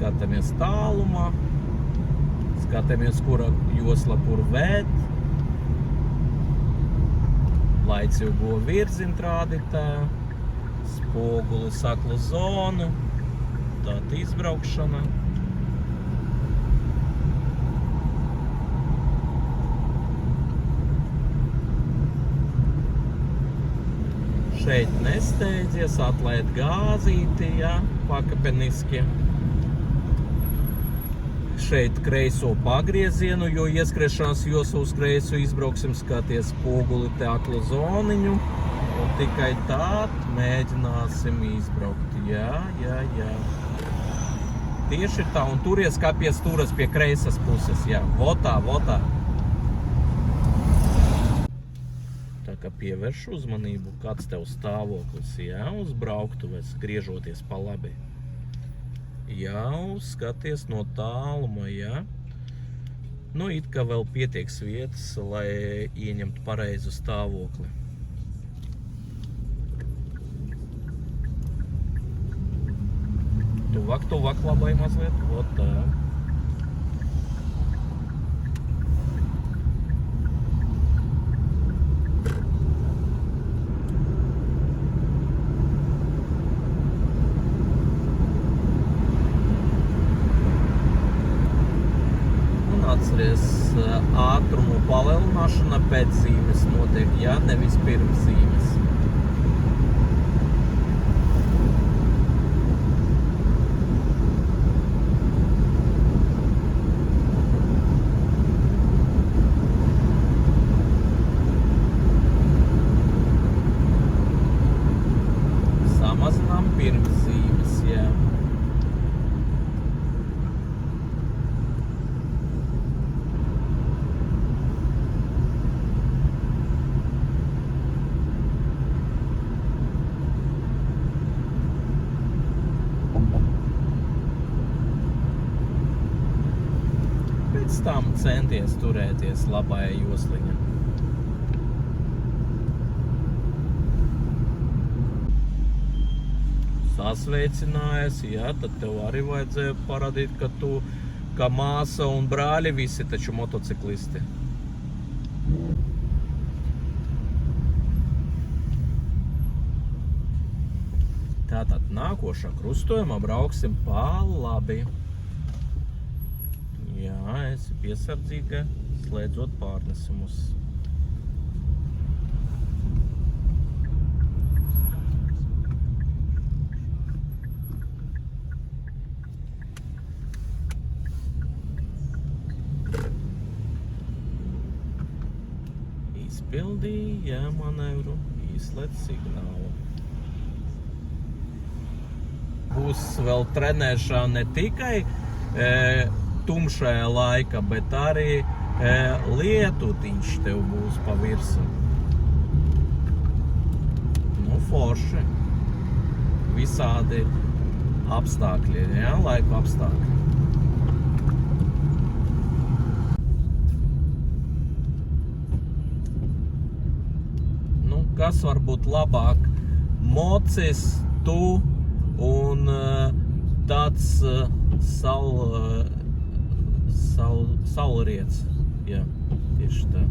skatāmies tālumā, skatāmies, kura josla kur vēd. Laicīgo virzienrādītā, spoguli saklu zonu, tāda izbraukšana. Šeit nesteidzies, atlaid gāzīti, ja, pakapeniski. Šeit kreiso pagriezienu, jo ieskriešanās joslu uz kreiso izbrauksim, skaties spoguli teaklu zoniņu. Un tikai tād mēģināsim izbraukt. Jā. Tieši tā, un turies kā pie stūras pie kreisas puses, jā. Votā. Tā kā pievērš uzmanību, kāds tev stāvoklis, jā, uz brauktuves, griežoties pa labi. Jau skaties no tāluma, jā. Nu, it kā vēl pietieks vietas, lai ieņemtu pareizu stāvokli. Tuvāk labai mazliet, vot tā. Atceries, ātrumu palielināšana pēc zīmes notiek, ja, nevis pirms zīmes. Samazinām pirms zīmes, jā. Pēc tam centies turēties labajā josliņā. Sasveicinājies, jā, tad tev arī vajadzēja parādīt, ka tu, kā māsa un brāļi, visi taču motociklisti. Tātad nākošā krustojumā brauksim pa labi. Jā, esi piesardzīga, slēdzot pārnesumus. Izpildīja manevru, izslēdz signālu. Būs vēl trenēšana ne tikai tumšajā laika, bet arī lietutiņš tev būs pa virsu. Nu, forši. Visādi apstākļi, jā, laika apstākļi. Nu, kas var būt labāk? Mocis, tu un tāds saulriets. Jā, tieši tā.